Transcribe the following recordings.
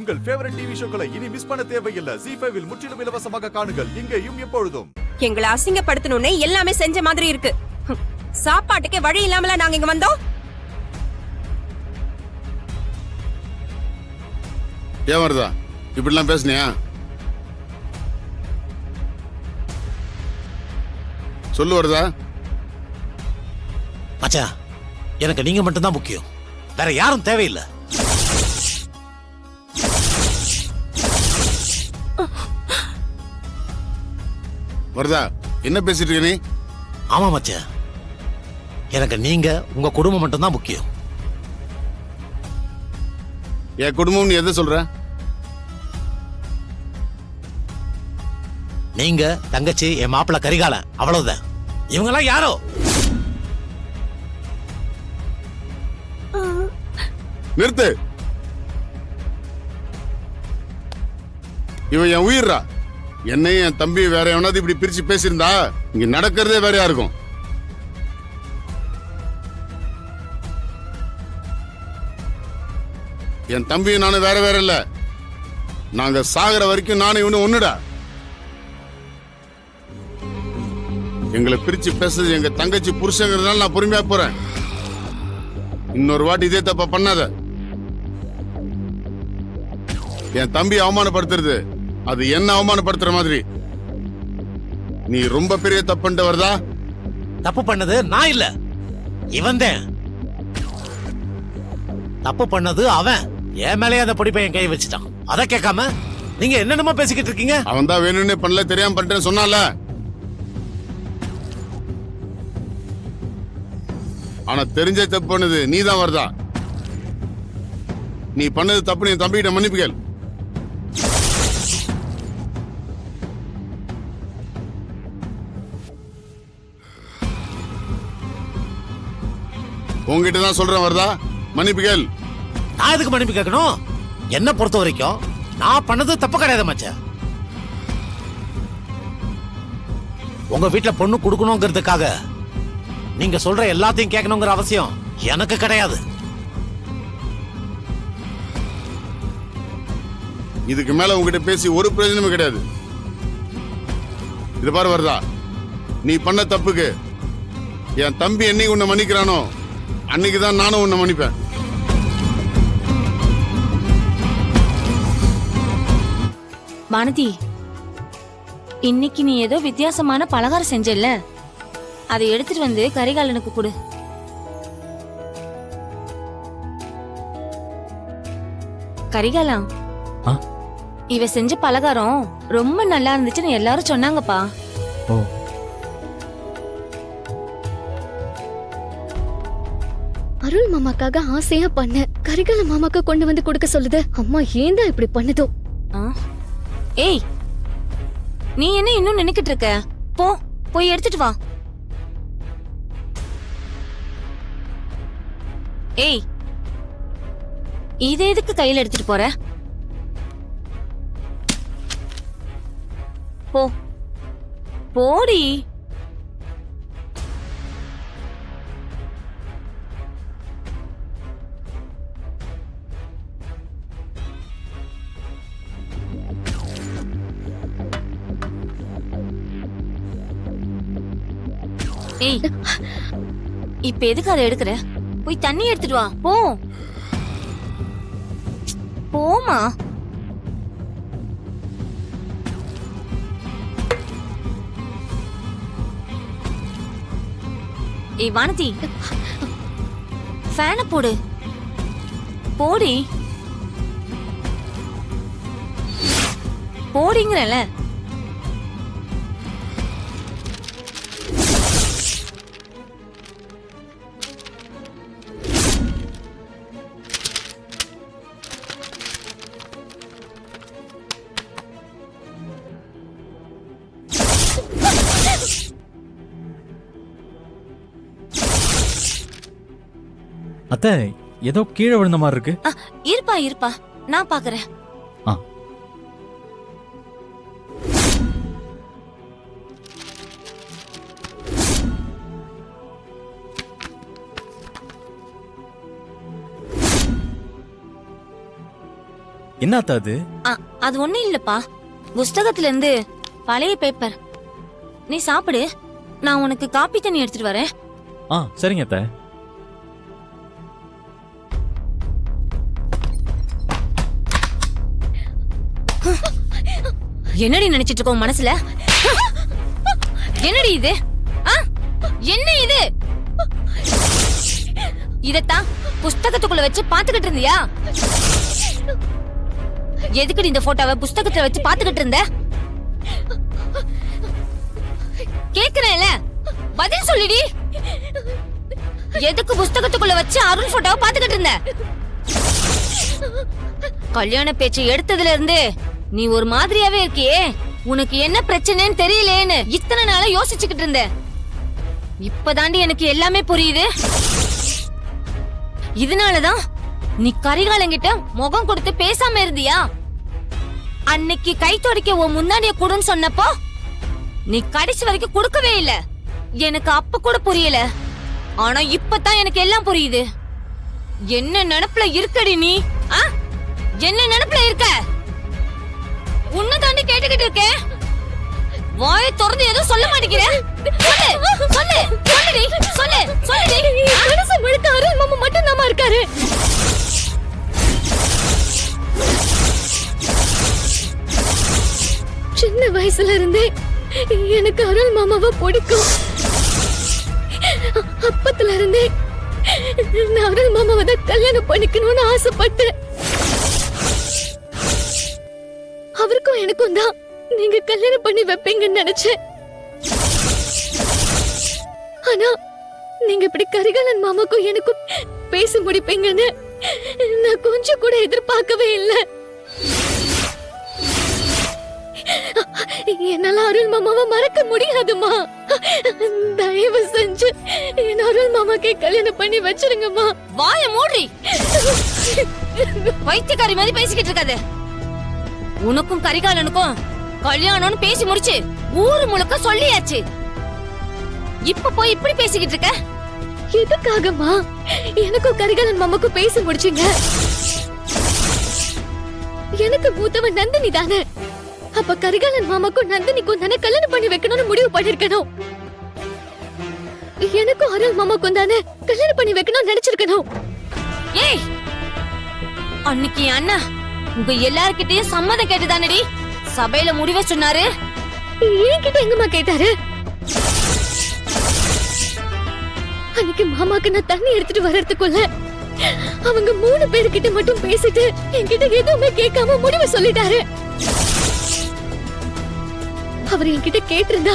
உங்கள் favourite TV ஷோக்களை இனி miss பண்ண தேவையில்லை. ZEE5 இல் முற்றிலும் இலவசமாக காணுங்கள். இங்கேயும் எப்பொழுதும். எங்களை அசிங்கப்படுத்தணும்னே எல்லாமே செஞ்ச மாதிரி இருக்கு. சாப்பாட்டுக்கே வழி இல்லாமல நாங்க இங்க வந்தோம். ஏன் வருதா இப்படிலாம் பேசுனியா? சொல்லு வருதா. மச்சா, எனக்கு நீங்க மட்டும்தான் முக்கியம், வேற யாரும் தேவையில்லை. வருதா என்ன பேசிட்டு இருக்க நீ? ஆமா மச்சா, எனக்கு நீங்க உங்க குடும்பம் மட்டும்தான் முக்கியம். என் குடும்பம் நீ எதை சொல்ற? நீங்க தங்கச்சி, என் மாப்பிள்ள கரிகாலன், அவ்வளவுதான். இவங்கெல்லாம் யாரோ? நிறுத்து. இவன் என் உயிர்ரா. என்னையும் என் தம்பி வேற எவனாவது இப்படி பிரிச்சு பேசியிருந்தா இங்க நடக்கிறதே வேறையா இருக்கும். என் தம்பியும் நானும் வேற வேற இல்ல. நாங்க சாகிற வரைக்கும் நானும் இவனு ஒண்ணுடா. எங்களை பிரிச்சு பேசுறது எங்க தங்கச்சி புருஷங்கிறதுனால நான் பொறுமையா போறேன். இன்னொரு வாட்டி இதே தப்ப பண்ணாத. என் தம்பி அவமானப்படுத்துறது அது என்ன அவமானப்படுத்துற மாதிரி. நீ ரொம்ப பெரிய தப்பு பண்ணிட்டு வருதா? தப்பு பண்ணது நான் இல்ல, இவன்தான். தப்பு பண்ணது அவன். என் மேலே அந்த பொடிப்பை என் கை வச்சுட்டான். அதை கேட்காம நீங்க என்னென்னமோ பேசிக்கிட்டு இருக்கீங்க. அவன் தான் வேணும்னு பண்ணல, தெரியாம பண்ணிட்டேன்னு சொன்னால. ஆனா தெரிஞ்ச தப்பு பண்ணது நீ தான் வருதா. நீ பண்ணது தப்பு. நீ தம்பிகிட்ட மன்னிப்பு கேள். உங்ககிட்ட தான் சொல்றேன் வருதா, மன்னிப்பு கேள். நான் எதுக்கு மன்னிப்பு கேட்கணும்? என்ன பொறுத்த வரைக்கும் நான் பண்ணது தப்பு கிடையாது மச்சான். உங்க வீட்டுல பொண்ணு கொடுக்கணுங்கிறதுக்காக நீங்க சொல்ற எல்லாத்தையும் கேட்கணுங்கிற அவசியம் எனக்கு கிடையாது. இதுக்கு மேல உங்ககிட்ட பேசி ஒரு பிரயோஜனமும் கிடையாது. இது பாரு வருதா, நீ பண்ண தப்புக்கு என் தம்பி என்னைக்கு உன்னை மன்னிக்கிறானோ அன்னைக்குதான் நானும் உன்னை மன்னிப்பேன். வானதி, இன்னைக்கு நீ ஏதோ வித்தியாசமான பலகாரம் செஞ்சல, அதை எடுத்துட்டு வந்து கரிகாலனுக்கு கொடு. கரிகாலம், இவ செஞ்ச பலகாரம் ரொம்ப நல்லா இருந்துச்சுன்னு எல்லாரும் சொன்னாங்கப்பா. அருள் மாமாக்காக ஆசையா பண்ண கரிகால மாமாக்கு கொண்டு வந்து கொடுக்க சொல்லுது. அம்மா ஏன் தான் இப்படி பண்ணுதோ? ஏய், நீ என்ன இன்னும் நினைக்கிட்டு இருக்க? போ, போய் எடுத்துட்டு வா. ஏய், இதை எதுக்கு கையில எடுத்துட்டு போற? போ, போடி. ஏய், இப்ப எதுக்கு அதை எடுக்கிற? போய் தண்ணி எடுத்துட்டு வா. போ, போமா. ஏய் வானதி, ஃபேனை போடு. போடி, போடிங்கறல. அத்தை, ஏதோ கீழே விழுந்த மாதிரி இருக்கு. இருப்பா இருப்பா, நான் பாக்குறேன். என்ன அத்தை அது? அது ஒண்ணும் இல்லப்பா, புஸ்தகத்துல இருந்து பழைய பேப்பர். நீ சாப்பிடு, நான் உனக்கு காப்பி தண்ணி எடுத்துட்டு வரேன். சரிங்க அத்தை. என்னடி நினைச்சிட்டு இருக்கோம் மனசுல? என்னடி இது? என்ன இது? இதத்தான் புஸ்தகத்துக்குள்ள வச்சு பாத்துக்கிட்டு இருந்தியா? எதுக்குடி இந்த போட்டோவை புஸ்தகத்துல வச்சு பாத்துக்கிட்டு இருந்த? கேக்குறேன்ல, பதில் சொல்லிடி. எதுக்கு புஸ்தகத்துக்குள்ள வச்சு அருண் போட்டோவை பாத்துக்கிட்டு இருந்த? கல்யாண பேச்சு எடுத்ததுல இருந்து நீ ஒரு மாதிரியாவே இருக்கியே. உனக்கு என்ன பிரச்சனைன்னு தெரியலேன்னு இத்தனை நாளா யோசிச்சுக்கிட்டு இருந்த. இப்பதாண்டி எனக்கு எல்லாமே புரியுது. இதனாலதான் நீ கரிகாலங்கிட்ட முகம் கொடுத்து பேசாம இருந்தியா? அன்னைக்கு கை துடைக்க உன் முன்னாடிய குடுன்னு சொன்னப்போ நீ கடைசி வரைக்கும் கொடுக்கவே இல்ல. எனக்கு அப்ப கூட புரியல, ஆனா இப்பதான் எனக்கு எல்லாம் புரியுது. என்ன நினைப்புல இருக்கடி நீ? என்ன நினைப்புல இருக்க? உன்னை தாண்டி கேட்டுக்கிட்டு இருக்கேன். வாயை திறந்து எதுவும் சொல்ல மாட்டேங்கிற. சொல்லு சொல்லுடி, சொல்லுடி. மனசு முழுக்க அருள் மாமா மட்டும் தாமா இருக்காரு. சின்ன வயசுல இருந்தே எனக்கு அருள் மாமாவை பிடிக்கும். அப்பத்துல இருந்தே நான் அருள் மாமாவை தான் கல்யாணம் பண்ணிக்கணும்னு ஆசைப்பட்டேன். அவருக்கும் எனக்கும் தான் நீங்க கல்யாணம் பண்ணி வைப்பீங்கன்னு நினைச்சேன். ஆனா நீங்க இப்படி கரிகாலன் மாமாக்கும் எனக்கும் பேசி முடிப்பீங்கன்னு நான் கொஞ்சம் கூட எதிர்பார்க்கவே இல்லை. என்னால அருள் மாமாவை மறக்க முடியாதுமா. தயவு செஞ்சு என் அருள் மாமாக்கே கல்யாணம் பண்ணி வச்சிருங்கம்மா. வாய மூடி, வைத்தியக்காரி மாதிரி பேசிக்கிட்டு இருக்காது. உனக்கும் கரிகாலனுக்கும் கல்யாணம்னு பேசி முடிச்சு ஊரு முழுக்க சொல்லியாச்சு. இப்ப போய் இப்படி பேசிக்கிட்டு இருக்க? எதுக்காகமா எனக்கும் கரிகாலன் மாமாக்கும் பேசி முடிச்சீங்க? எனக்கு மூத்தவன் நந்தினி தானே. அப்ப கரிகாலன் மாமாக்கும் நந்தினிக்கும் தானே கல்யாணம் பண்ணி வைக்கணும்னு முடிவு பண்ணிருக்கணும். எனக்கும் அருள் மாமாக்கும் தானே கல்யாணம் பண்ணி வைக்கணும்னு நினைச்சிருக்கணும். ஏய், அன்னைக்கு அண்ணா உங்க எல்லார்கிட்டயும் சம்மதம் கேட்டுதானடி சபையில முடிவை சொன்னாரு. என்கிட்ட எங்கம்மா கேட்டாரு? அன்னைக்கு மாமாக்கு நான் தண்ணி எடுத்துட்டு வர்றதுக்குள்ள அவங்க 3 பேர்கிட்ட மட்டும் பேசிட்டு என்கிட்ட எதுவுமே கேட்காம முடிவை சொல்லிட்டாரு. அவர் என்கிட்ட கேட்டிருந்தா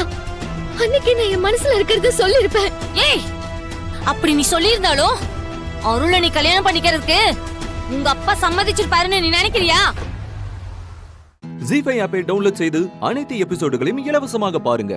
அன்னைக்கு நான் என் மனசுல இருக்கிறத சொல்லிருப்பேன். ஏய், அப்படி நீ சொல்லியிருந்தாலும் அருளை நீ கல்யாணம் பண்ணிக்கிறதுக்கு உங்க அப்பா சம்மதிச்சிருப்பாருன்னு நீ நினைக்கிறியா? ஜீ5 ஆப்பை டவுன்லோட் செய்து அனைத்து எபிசோடுகளையும் இலவசமாக பாருங்க.